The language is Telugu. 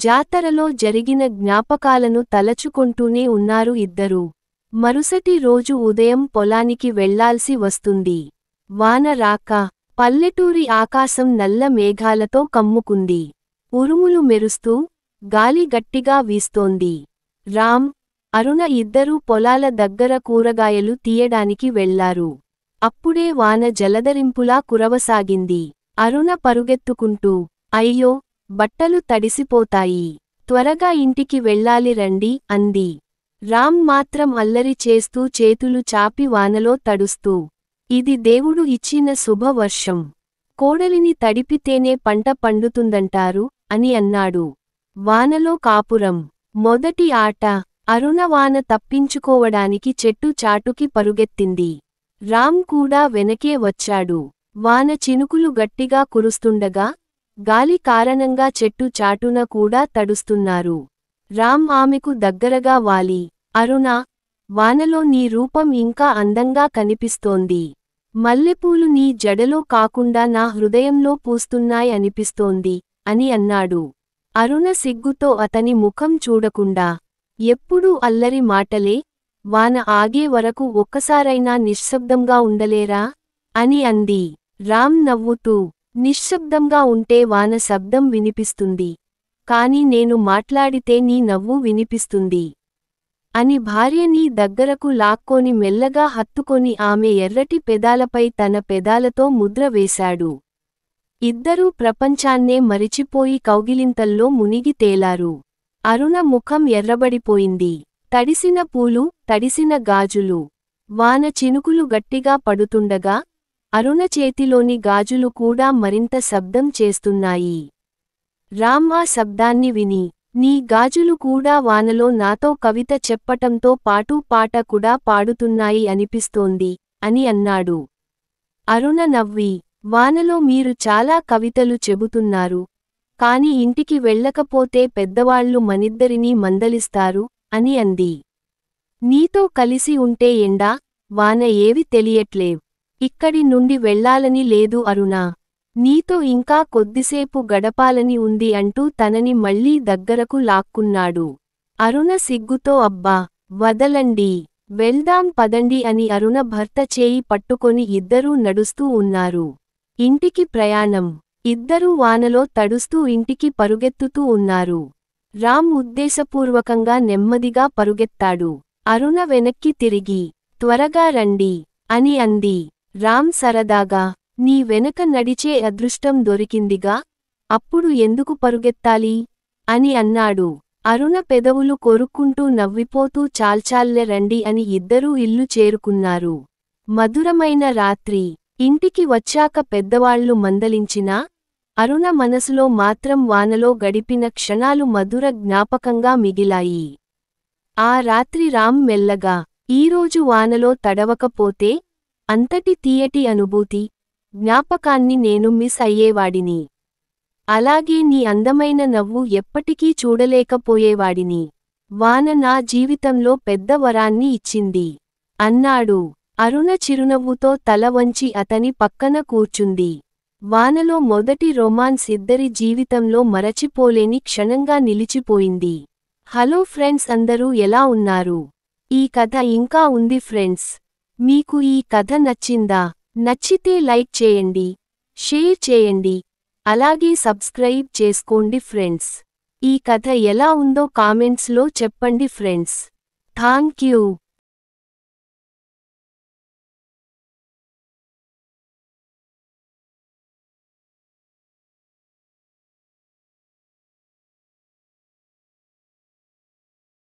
జాతరలో జరిగిన జ్ఞాపకాలను తలచుకొంటూనే ఉన్నారు ఇద్దరూ. మరుసటి రోజు ఉదయం పొలానికి వెళ్లాల్సి వస్తుంది. వాన రాక పల్లెటూరి ఆకాశం నల్ల మేఘాలతో కమ్ముకుంది. ఉరుములు మెరుస్తూ గాలి గట్టిగా వీస్తోంది. రామ్, అరుణ ఇద్దరూ పొలాల దగ్గర కూరగాయలు తీయడానికి వెళ్లారు. అప్పుడే వాన జలధరింపులా కురవసాగింది. అరుణ పరుగెత్తుకుంటూ, అయ్యో, బట్టలు తడిసిపోతాయి, త్వరగా ఇంటికి వెళ్ళాలి రండి అంది. రామ్ మాత్రం అల్లరి చేస్తూ చేతులు చాపి వానలో తడుస్తూ, ఇది దేవుడు ఇచ్చిన శుభవర్షం. కోడలిని తడిపితేనే పంట పండుతుందంటారు అని అన్నాడు. వానలో కాపురం మొదటి ఆట. అరుణ వాన తప్పించుకోవడానికి చెట్టు చాటుకి పరుగెత్తింది. రామ్ కూడా వెనకే వచ్చాడు. వాన చినుకులు గట్టిగా కురుస్తుండగా గాలి కారణంగా చెట్టు చాటున కూడా తడుస్తున్నారు. రామ్ ఆమెకు దగ్గరగా వాలి, అరుణా, వానలో నీ రూపం ఇంకా అందంగా కనిపిస్తోంది. మల్లెపూలు నీ జడలో కాకుండా నా హృదయంలో పూస్తున్నాయ్ అనిపిస్తోంది అని అన్నాడు. అరుణ సిగ్గుతో అతని ముఖం చూడకుండా, ఎప్పుడూ అల్లరి మాటలే, వాన ఆగే వరకు ఒక్కసారైనా నిశ్శబ్దంగా ఉండలేరా అని అంది. రామ్ నవ్వుతూ, నిశ్శబ్దంగా ఉంటే వాన శబ్దం వినిపిస్తుంది, కాని నేను మాట్లాడితే నీ నవ్వు వినిపిస్తుంది అని భార్యని దగ్గరకు లాక్కొని మెల్లగా హత్తుకొని ఆమె ఎర్రటి పెదాలపై తన పెదాలతో ముద్ర వేశాడు. ఇద్దరూ ప్రపంచాన్నే మరిచిపోయి కౌగిలింతల్లో మునిగి తేలారు. అరుణ ముఖం ఎర్రబడిపోయింది. తడిసిన పూలు, తడిసిన గాజులు. వాన చినుకులు గట్టిగా పడుతుండగా అరుణ చేతిలోని గాజులు కూడా మరింత శబ్దం చేస్తున్నాయి. రామ్ ఆ శబ్దాన్ని విని, నీ గాజులు కూడా వానలో నాతో కవిత చెప్పటంతో పాటు పాట కూడా పాడుతున్నాయి అనిపిస్తోంది అని అన్నాడు. అరుణ నవ్వి, వానలో మీరు చాలా కవితలు చెబుతున్నారు, కాని ఇంటికి వెళ్ళకపోతే పెద్దవాళ్లు మనిద్దరినీ మందలిస్తారు అని అంది. నీతో కలిసి ఉంటే ఎండా, వాన ఏవి తెలియట్లేవ్. ఇక్కడి నుండి వెళ్ళాలని లేదు అరుణా, నీతో ఇంకా కొద్దిసేపు గడపాలని ఉంది అంటూ తనని మళ్లీ దగ్గరకు లాక్కున్నాడు. అరుణ సిగ్గుతో అబ్బా, వదలండి, వెళ్దాం పదండి అని అరుణ భర్త చేయి పట్టుకొని ఇద్దరూ నడుస్తూ ఉన్నారు. ఇంటికి ప్రయాణం. ఇద్దరూ వానలో తడుస్తూ ఇంటికి పరుగెత్తుతూ ఉన్నారు. రామ్ ఉద్దేశపూర్వకంగా నెమ్మదిగా పరుగెత్తాడు. అరుణ వెనక్కి తిరిగి, త్వరగా రండి అని అంది. రామ్ సరదాగా, నీ వెనక నడిచే అదృష్టం దొరికిందిగా, అప్పుడు ఎందుకు పరుగెత్తాలి అని అన్నాడు. అరుణ పెదవులు కొరుక్కుంటూ నవ్విపోతూ చాల్చాల్లె రండి అని ఇద్దరూ ఇల్లు చేరుకున్నారు. మధురమైన రాత్రి. ఇంటికి వచ్చాక పెద్దవాళ్లు మందలించినా అరుణ మనసులో మాత్రం వానలో గడిపిన క్షణాలు మధుర జ్ఞాపకంగా మిగిలాయి. ఆ రాత్రి రామ్ మెల్లగా, ఈరోజు వానలో తడవకపోతే అంతటి తీయటి అనుభూతి, జ్ఞాపకాన్ని నేను మిస్ అయ్యేవాడిని. అలాగే నీ అందమైన నవ్వు ఎప్పటికీ చూడలేకపోయేవాడిని. వాన నా జీవితంలో పెద్ద వరాన్ని ఇచ్చింది అన్నాడు. అరుణ చిరునవ్వుతో తల వంచి అతని పక్కన కూర్చుంది. వానలో మొదటి రొమాన్స్ ఇద్దరి జీవితంలో మరచిపోలేని క్షణంగా నిలిచిపోయింది. హలో ఫ్రెండ్స్, అందరూ ఎలా ఉన్నారు? ఈ కథ ఇంకా ఉంది ఫ్రెండ్స్. మీకు ఈ కథ నచ్చిందా? నచ్చితే లైక్ చేయండి, షేర్ చేయండి, అలాగే సబ్స్క్రైబ్ చేసుకోండి ఫ్రెండ్స్. ఈ కథ ఎలా ఉందో కామెంట్స్లో చెప్పండి ఫ్రెండ్స్. Thank you.